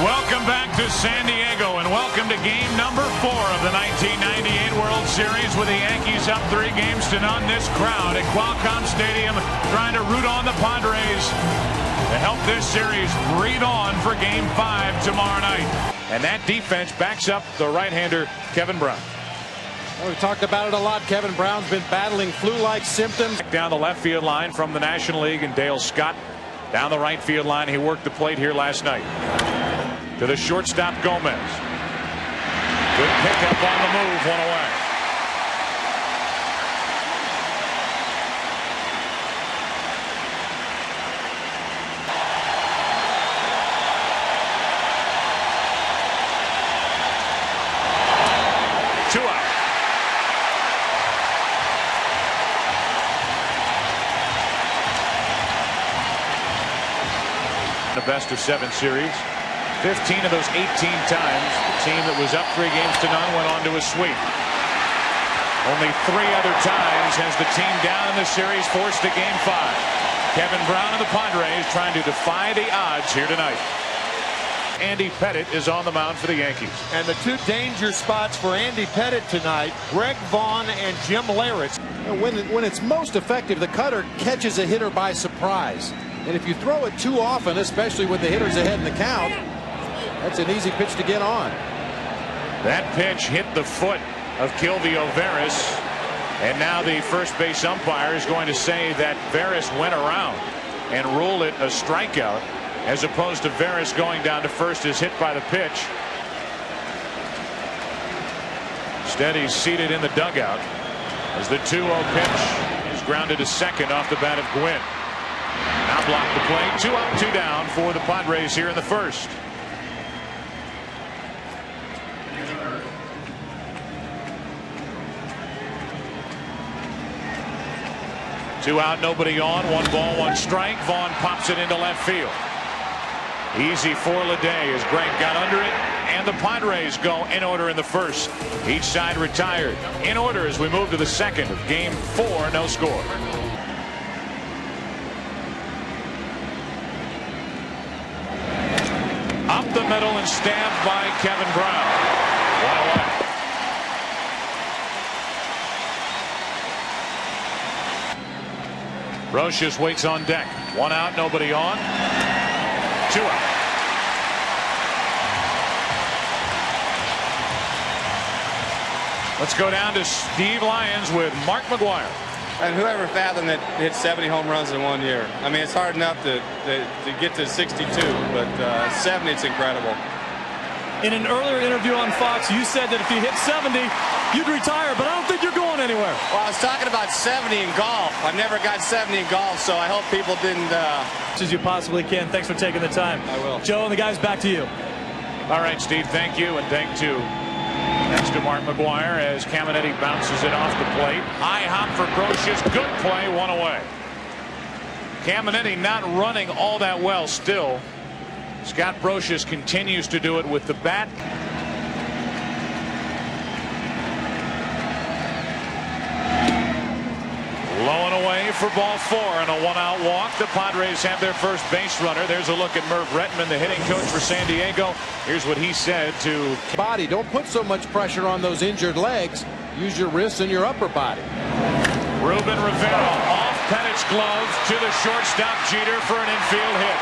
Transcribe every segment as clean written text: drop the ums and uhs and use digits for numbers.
Welcome back to San Diego and welcome to game number 4 of the 1998 World Series with the Yankees up 3-0. This crowd at Qualcomm Stadium trying to root on the Padres to help this series breathe on for game 5 tomorrow night. And that defense backs up the right-hander Kevin Brown. Well, we've talked about it a lot. Kevin Brown's been battling flu-like symptoms. Down the left field line from the National League, and Dale Scott down the right field line. He worked the plate here last night. To the shortstop Gomez. Good pickup on the move, one away. Two out. The best of 7 series. 15 of those 18 times, the team that was up 3-0 went on to a sweep. Only 3 other times has the team down in the series forced to game 5. Kevin Brown and the Padres trying to defy the odds here tonight. Andy Pettitte is on the mound for the Yankees. And the 2 danger spots for Andy Pettitte tonight, Greg Vaughn and Jim Leyritz. When it's most effective, the cutter catches a hitter by surprise. And if you throw it too often, especially with the hitters ahead in the count, that's an easy pitch to get on. That pitch hit the foot of Kilvio Veras. And now the first base umpire is going to say that Veras went around and rule it a strikeout, as opposed to Veras going down to first as hit by the pitch. Instead, he's seated in the dugout as the 2-0 pitch is grounded to second off the bat of Gwynn. Now block the play. 2 out, 2 down for the Padres here in the first. Two out, nobody on. 1 ball, 1 strike. Vaughn pops it into left field. Easy for Leday as Greg got under it, and the Padres go in order in the first. Each side retired in order as we move to the second of game 4. No score. Up the middle and stabbed by Kevin Brown. 1 away. Brocious waits on deck. 1 out, nobody on. 2 out. Let's go down to Steve Lyons with Mark McGwire. And whoever fathomed that hit 70 home runs in 1 year. I mean, it's hard enough to get to 62, but 70, it's incredible. In an earlier interview on Fox, you said that if you hit 70, you'd retire, but I don't think you're going anywhere. Well, I was talking about 70 in golf. I've never got 70 in golf, so I hope people didn't. As you possibly can. Thanks for taking the time. I will. Joe and the guys, back to you. All right, Steve, thank you, and thank you. Next to Mark McGwire as Caminetti bounces it off the plate. High hop for Brocious. Good play, 1 away. Caminetti not running all that well still. Scott Brocious continues to do it with the bat. Low and away for ball 4 and a 1-out walk. The Padres have their first base runner. There's a look at Merv Rettenman, the hitting coach for San Diego. Here's what he said to Body, don't put so much pressure on those injured legs. Use your wrists and your upper body. Ruben Rivera off Pettitte's glove to the shortstop Jeter for an infield hit.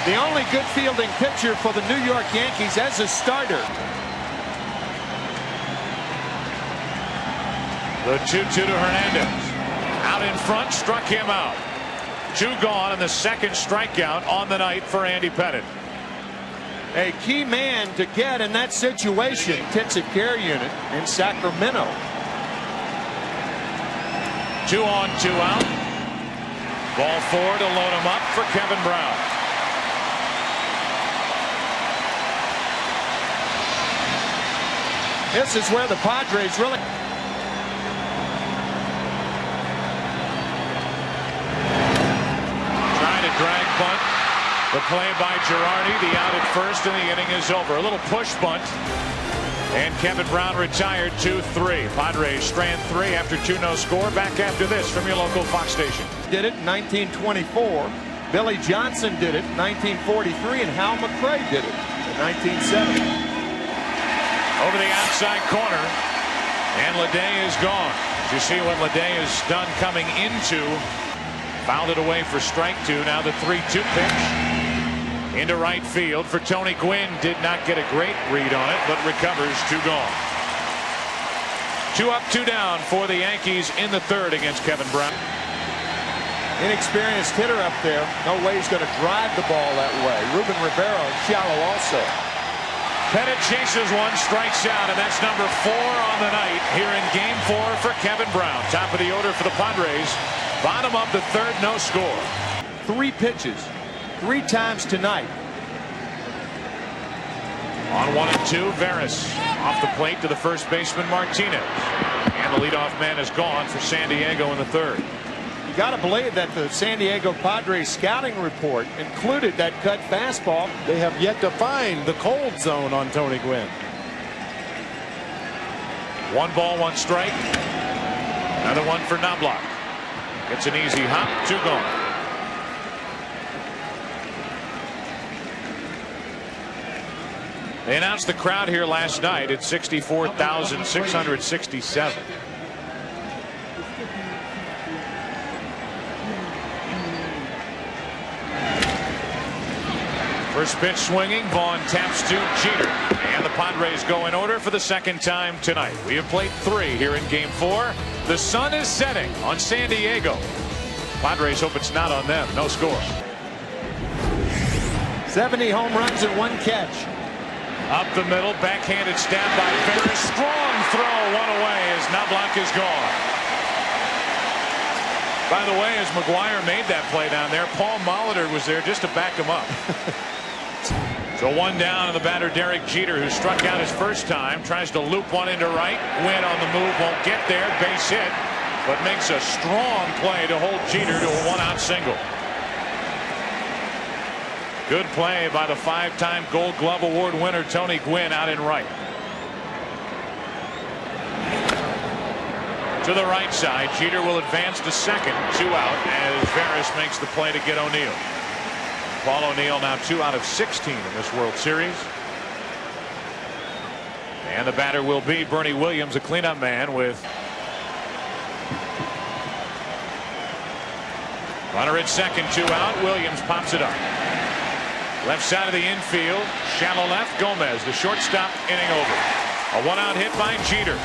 The only good fielding pitcher for the New York Yankees as a starter. The 2-2 to Hernandez. Out in front, struck him out. 2 gone, and the second strikeout on the night for Andy Pettitte. A key man to get in that situation. Intensive care unit in Sacramento. 2 on, 2 out. Ball 4 to load him up for Kevin Brown. This is where the Padres really. Drag bunt. The play by Girardi. The out at first, and the inning is over. A little push bunt. And Kevin Brown retired 2-3. Padres strand 3 after 2 no score. Back after this from your local Fox station. Did it in 1924. Billy Johnson did it in 1943, and Hal McRae did it in 1970. Over the outside corner, and Leday is gone. You see what Leday has done coming into. Fouled it away for strike 2. Now the 3-2 pitch into right field for Tony Gwynn. Did not get a great read on it, but recovers. 2 gone. 2 up, 2 down for the Yankees in the third against Kevin Brown. Inexperienced hitter up there. No way he's going to drive the ball that way. Ruben Rivera shallow also. Pettitte chases one, strikes out, and that's number 4 on the night here in Game 4 for Kevin Brown. Top of the order for the Padres. Bottom of the third, no score. 3 pitches, 3 times tonight. On 1-2, Veras off the plate to the first baseman Martinez, and the leadoff man is gone for San Diego in the third. You got to believe that the San Diego Padres scouting report included that cut fastball. They have yet to find the cold zone on Tony Gwynn. 1 ball, 1 strike. Another one for Knobloch. It's an easy hop. 2 gone. They announced the crowd here last night at 64,667. First pitch swinging. Vaughn taps to Jeter. And the Padres go in order for the second time tonight. We have played 3 here in Game 4. The sun is setting on San Diego. Padres hope it's not on them. No score. 70 home runs and 1 catch. Up the middle. Backhanded stab by Veras. Strong throw. 1 away as Knobloch is gone. By the way, as McGuire made that play down there, Paul Molitor was there just to back him up. So 1 down, and the batter Derek Jeter, who struck out his first time, tries to loop one into right. Gwynn on the move, won't get there. Base hit, but makes a strong play to hold Jeter to a 1-out single. Good play by the 5-time Gold Glove Award winner Tony Gwynn out in right. To the right side, Jeter will advance to second. 2 out as Veras makes the play to get O'Neill. Paul O'Neill now 2 out of 16 in this World Series. And the batter will be Bernie Williams, a cleanup man, with runner at second, 2 out. Williams pops it up. Left side of the infield, shallow left. Gomez, the shortstop, inning over. A 1-out hit by Jeter.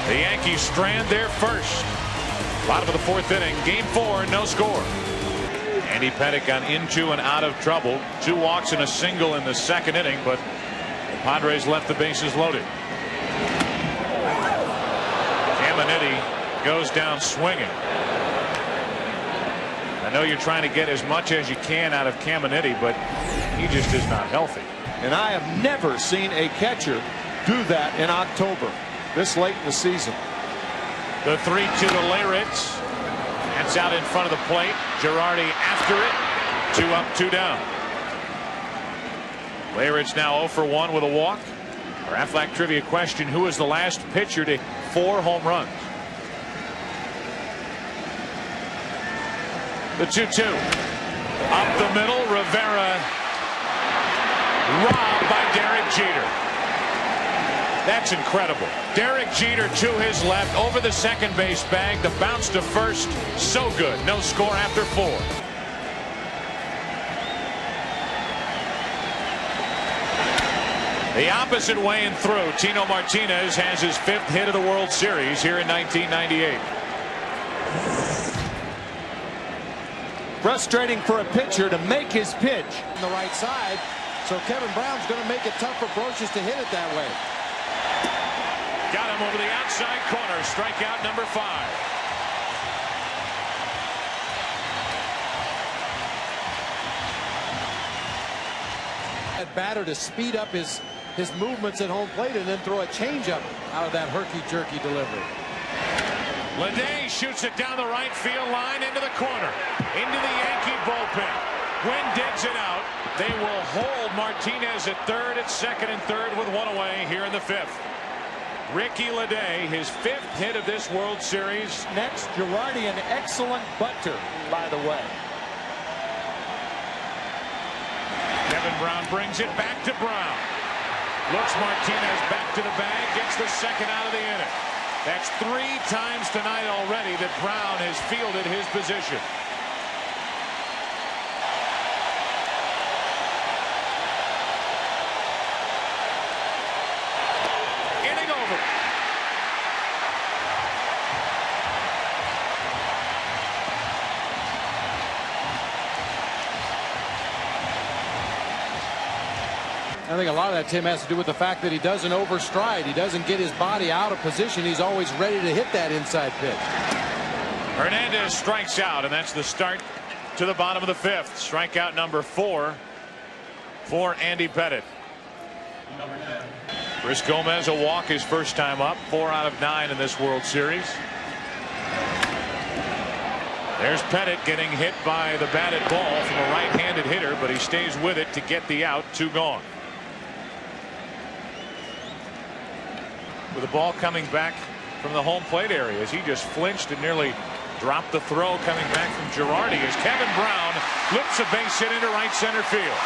The Yankees strand their first. Bottom of the 4th inning, Game 4, no score. Andy Pettitte got into and out of trouble. 2 walks and a single in the 2nd inning, but the Padres left the bases loaded. Caminiti goes down swinging. I know you're trying to get as much as you can out of Caminiti, but he just is not healthy. And I have never seen a catcher do that in October, this late in the season. The 3-2 to Leyritz. That's out in front of the plate. Girardi after it. 2 up, 2 down. Leyritz now 0 for 1 with a walk. Our Aflac trivia question: who is the last pitcher to 4 home runs? The 2-2. Up the middle. Rivera robbed by Derek Jeter. That's incredible. Derek Jeter to his left over the second base bag. The bounce to first. So good. No score after 4. The opposite way and through. Tino Martinez has his 5th hit of the World Series here in 1998. Frustrating for a pitcher to make his pitch. On the right side, so Kevin Brown's going to make it tough for Brocious to hit it that way. Got him over the outside corner. Strikeout number 5. That batter to speed up his movements at home plate and then throw a changeup out of that herky-jerky delivery. Leday shoots it down the right field line into the corner. Into the Yankee bullpen. Gwynn digs it out. They will hold Martinez at third, at second, and third with 1 away here in the 5th. Ricky Leday, his 5th hit of this World Series. Next, Girardi, an excellent butter, by the way. Kevin Brown brings it back to Brown. Looks Martinez back to the bag, gets the second out of the inning. That's 3 times tonight already that Brown has fielded his position. Inning over. I think a lot of that, Tim, has to do with the fact that he doesn't overstride. He doesn't get his body out of position. He's always ready to hit that inside pitch. Hernandez strikes out, and that's the start to the bottom of the 5th. Strikeout number 4 for Andy Pettitte. Chris Gomez, a walk his first time up. 4 out of 9 in this World Series. There's Pettitte getting hit by the batted ball from a right-handed hitter, but he stays with it to get the out. 2 gone. With the ball coming back from the home plate area as he just flinched and nearly dropped the throw coming back from Girardi as Kevin Brown loops a base hit into right center field.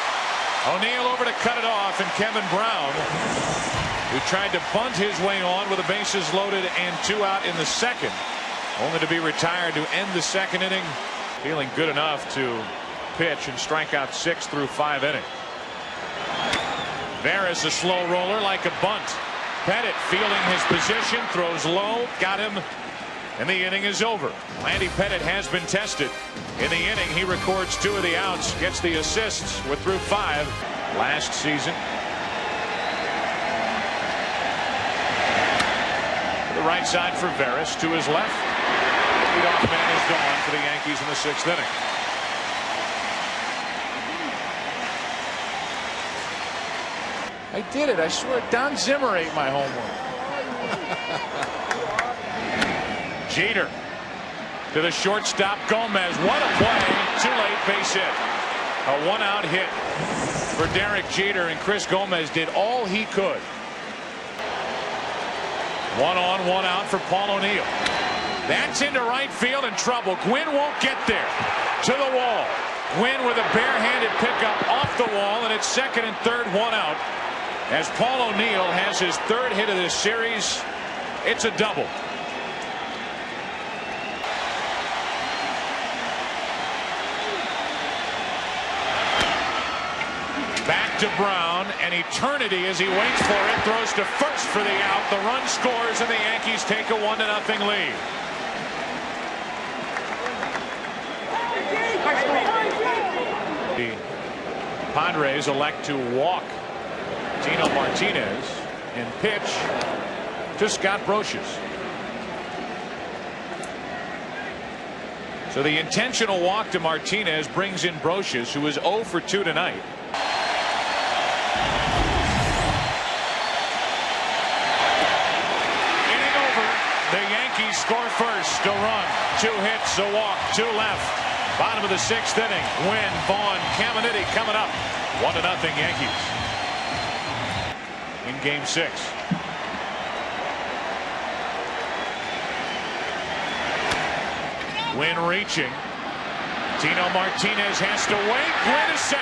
O'Neill over to cut it off, and Kevin Brown, who tried to bunt his way on with the bases loaded and 2 out in the 2nd, only to be retired to end the 2nd inning, feeling good enough to pitch and strike out 6 through 5 innings. Veras, a slow roller like a bunt. Pettitte fielding his position, throws low, got him, and the inning is over. Andy Pettitte has been tested. In the inning, he records 2 of the outs, gets the assists. We're through 5 last season. To the right side for Veras, to his left. Leadoff man is gone for the Yankees in the 6th inning. I did it. I swear. Don Zimmer ate my homework. Jeter to the shortstop, Gomez. What a play. Too late, base hit. A 1-out hit for Derek Jeter, and Chris Gomez did all he could. 1 on, 1 out for Paul O'Neill. That's into right field in trouble. Gwynn won't get there. To the wall. Gwynn with a barehanded pickup off the wall, and it's 2nd and 3rd, 1 out. As Paul O'Neill has his 3rd hit of this series. It's a double. Back to Brown, an eternity as he waits for it, throws to first for the out. The run scores, and the Yankees take a 1-0 lead. The Padres elect to walk Tino Martinez and pitch to Scott Brosius. So the intentional walk to Martinez brings in Brosius, who is 0 for 2 tonight. Inning over. The Yankees score first. A run, 2 hits, a walk, 2 left. Bottom of the 6th inning. Wynn, Vaughn, Caminiti coming up. 1-0 Yankees. In game 6. Wynn reaching. Tino Martinez has to wait. Gwynn is safe.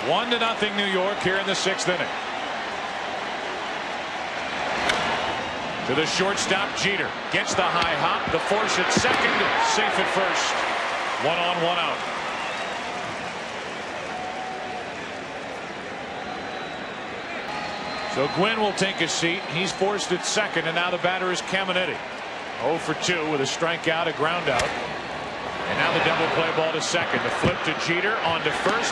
One to nothing New York here in the 6th inning. To the shortstop, Jeter gets the high hop, the force at 2nd, safe at 1st. 1 on, 1 out. So Gwynn will take a seat. He's forced at 2nd, and now the batter is Caminiti. 0 for 2 with a strikeout, a ground out. And now the double play ball to 2nd. The flip to Jeter on to 1st.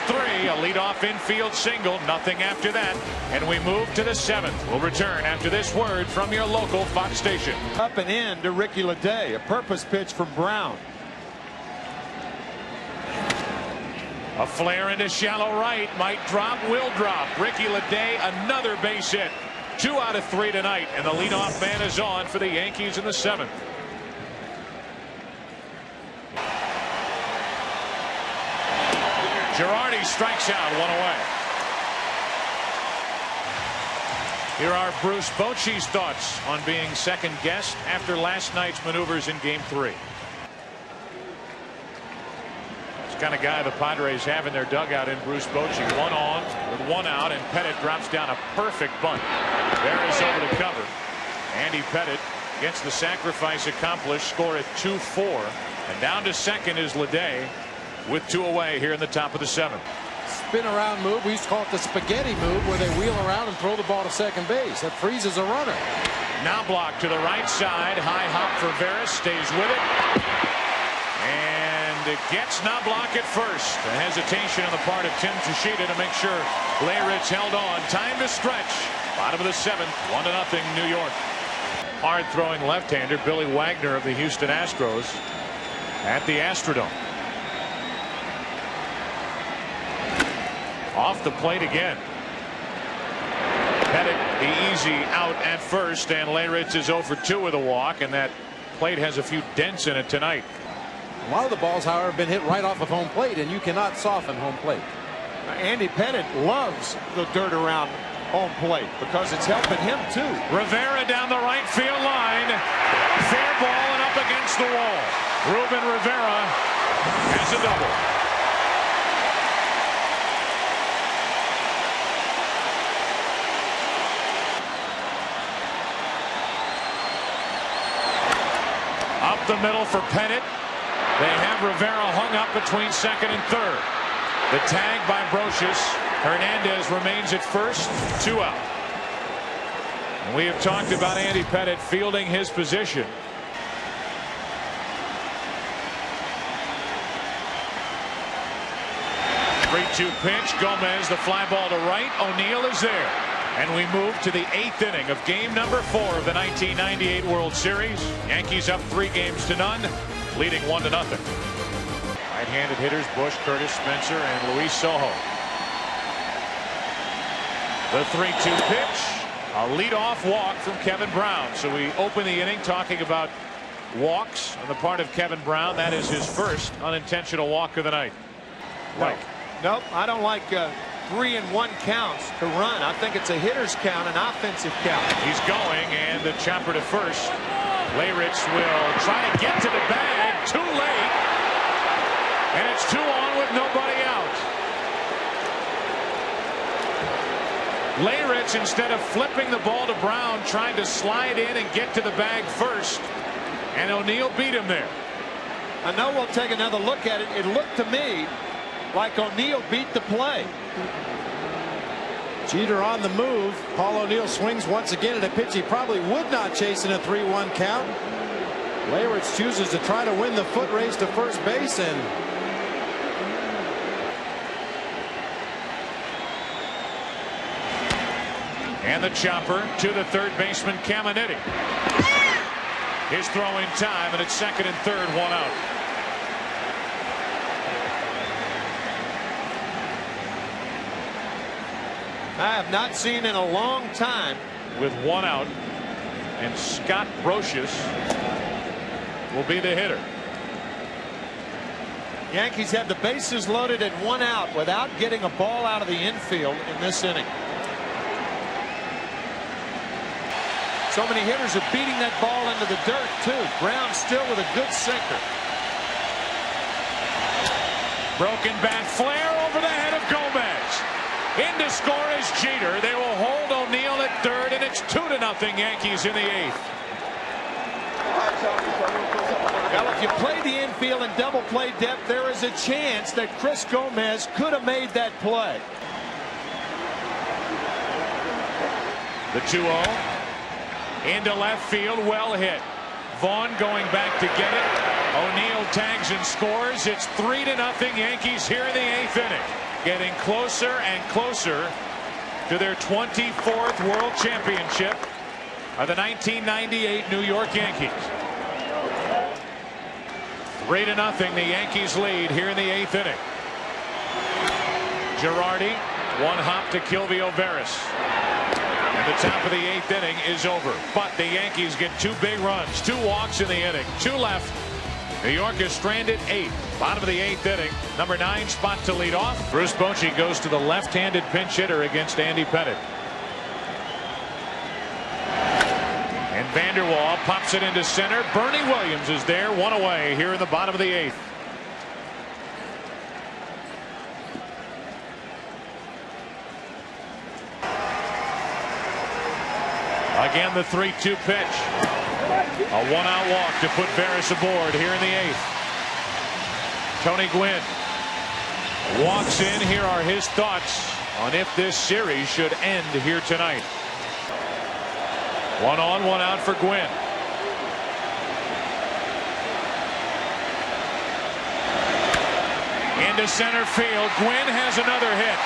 4-6-3. A leadoff infield single. Nothing after that. And we move to the 7th. We'll return after this word from your local Fox station. Up and in to Ricky Leday. A purpose pitch from Brown. A flare into shallow right. Might drop, will drop. Ricky Leday, another base hit. 2 out of 3 tonight. And the leadoff man is on for the Yankees in the 7th. Girardi strikes out, 1 away. Here are Bruce Bochy's thoughts on being second guessed after last night's maneuvers in Game 3. It's the kind of guy the Padres have in their dugout in Bruce Bochy. 1 on with 1 out, and Pettitte drops down a perfect bunt. Barris over to cover. Andy Pettitte gets the sacrifice accomplished, score at 2-4, and down to second is Leday with 2 away here in the top of the 7th. Spin around move. We used to call it the spaghetti move, where they wheel around and throw the ball to second base. That freezes a runner. Now blocked to the right side. High hop for Barris. Stays with it. And it gets Knobloch at first. A hesitation on the part of Tim Tschida to make sure Leyritz held on. Time to stretch. Bottom of the 7th. 1-0 New York. Hard throwing left-hander Billy Wagner of the Houston Astros at the Astrodome. Off the plate again. Pettitte the easy out at first, and Leyritz is 0 for 2 with a walk, and that plate has a few dents in it tonight. A lot of the balls, however, have been hit right off of home plate, and you cannot soften home plate. Andy Pettitte loves the dirt around home plate because it's helping him too. Rivera down the right field line. Fair ball and up against the wall. Ruben Rivera has a double. Up the middle for Pettitte. They have Rivera hung up between second and third. The tag by Brocious. Hernandez remains at first, 2 out. And we have talked about Andy Pettitte fielding his position. Three-2 pitch. Gomez, the fly ball to right. O'Neill is there. And we move to the 8th inning of game number 4 of the 1998 World Series. Yankees up 3-0, leading 1-0. Right-handed hitters Bush, Curtis Spencer, and Luis Sojo. The 3-2 pitch. A leadoff walk from Kevin Brown. So we open the inning talking about walks on the part of Kevin Brown. That is his first unintentional walk of the night. Nope, I don't like 3-1 counts to run. I think it's a hitter's count, an offensive count. He's going, and the chopper to first. Leyritz will try to get to the bag. Too late. And it's 2 on with nobody out. Leyritz, instead of flipping the ball to Brown, tried to slide in and get to the bag first. And O'Neill beat him there. I know we'll take another look at it. It looked to me like O'Neill beat the play. Jeter on the move. Paul O'Neill swings once again at a pitch he probably would not chase in a 3-1 count. Leyritz chooses to try to win the foot race to first base, and the chopper to the third baseman Caminetti. His throw in time, and it's second and third, 1 out. I have not seen in a long time. With 1 out, and Scott Brocious will be the hitter. Yankees have the bases loaded and 1 out without getting a ball out of the infield in this inning. So many hitters are beating that ball into the dirt too. Brown still with a good sinker. Broken bat flare over the head of Gomez. In to score is Jeter. They will hold O'Neill at third, and it's 2-0 Yankees in the 8th. Well, if you play the infield in double play depth, there is a chance that Chris Gomez could have made that play. The 2-0 into left field, well hit. Vaughn going back to get it. O'Neill tags and scores. It's 3-0 Yankees here in the 8th inning. Getting closer and closer to their 24th World Championship of the 1998 New York Yankees. 3-0 the Yankees lead here in the 8th inning. Girardi, 1 hop to kill the Barris. And the top of the 8th inning is over. But the Yankees get 2 big runs, 2 walks in the inning, 2 left. New York is stranded 8. Bottom of the 8th inning. Number 9 spot to lead off. Bruce Bochy goes to the left-handed pinch hitter against Andy Pettitte. And Vanderwall pops it into center. Bernie Williams is there, 1 away here in the bottom of the 8th. Again, the 3-2 pitch. A 1-out walk to put Veras aboard here in the 8th. Tony Gwynn walks in. Here are his thoughts on if this series should end here tonight. 1 on, 1 out for Gwynn. Into center field. Gwynn has another hit.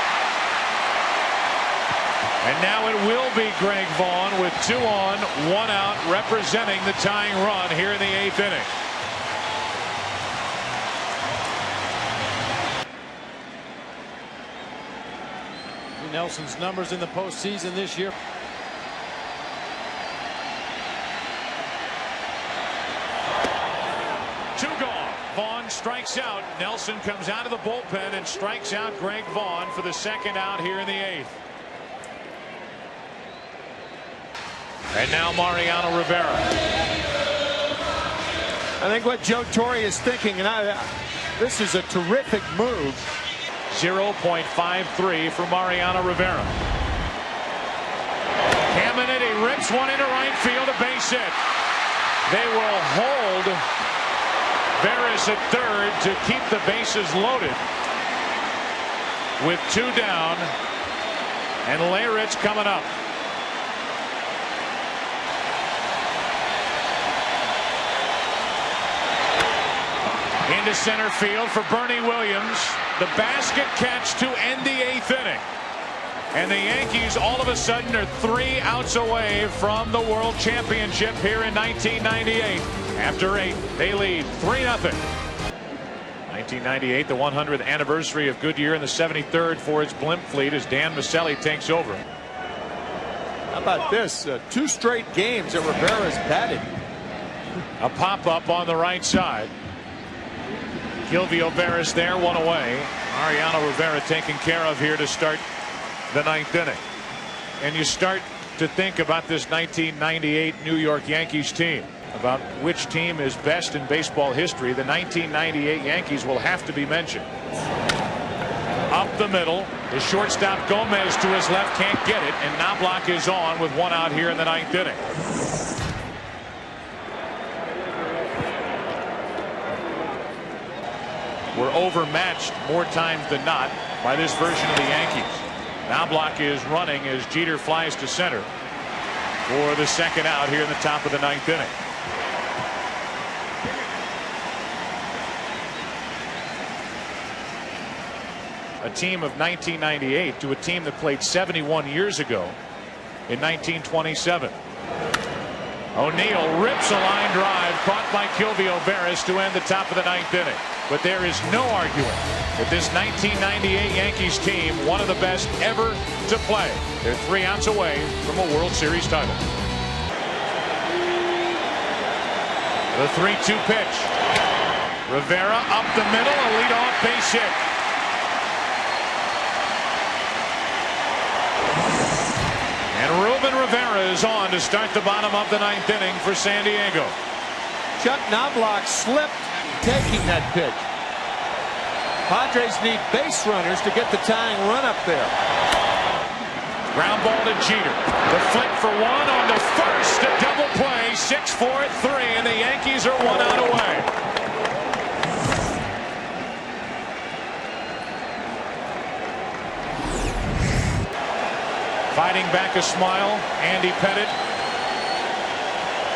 And now it will be Greg Vaughn with 2 on, 1 out, representing the tying run here in the 8th inning. Nelson's numbers in the postseason this year. Two gone. Vaughn strikes out. Nelson comes out of the bullpen and strikes out Greg Vaughn for the 2nd out here in the 8th. And now Mariano Rivera. I think what Joe Torre is thinking, and this is a terrific move. 0.53 for Mariano Rivera. Caminiti rips one into right field, a base hit. They will hold Veras at 3rd to keep the bases loaded with 2 down, and Leyritz coming up. Into center field for Bernie Williams. The basket catch to end the 8th inning. And the Yankees all of a sudden are 3 outs away from the World Championship here in 1998. After 8, they lead 3-0. 1998, the 100th anniversary of Goodyear, and the 73rd for its blimp fleet as Dan Maselli takes over. How about this? 2 straight games that Rivera's batted. A pop-up on the right side. Silvio Veras there, 1 away. Mariano Rivera taken care of here to start the 9th inning. And you start to think about this 1998 New York Yankees team, about which team is best in baseball history. The 1998 Yankees will have to be mentioned. Up the middle, the shortstop Gomez to his left can't get it, and Knobloch is on with 1 out here in the 9th inning. We're overmatched more times than not by this version of the Yankees. Knobloch is running as Jeter flies to center for the 2nd out here in the top of the 9th inning. A team of 1998 to a team that played 71 years ago in 1927. O'Neill rips a line drive caught by Silvio Veras to end the top of the 9th inning. But there is no arguing that this 1998 Yankees team, one of the best ever to play. They're 3 outs away from a World Series title. The 3-2 pitch. Rivera up the middle, a leadoff base hit. And Ruben Rivera is on to start the bottom of the 9th inning for San Diego. Chuck Knobloch slipped taking that pitch. Padres need base runners to get the tying run up there. Ground ball to Jeter. The flick for 1 on the first. A double play. 6-4 at 3, and the Yankees are 1 out away. Fighting back a smile, Andy Pettitte.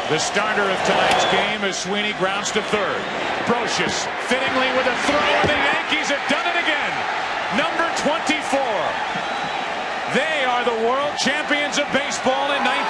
The starter of tonight's game as Sweeney grounds to 3rd. Brocious fittingly with a throw, and the Yankees have done it again. Number 24. They are the world champions of baseball in 19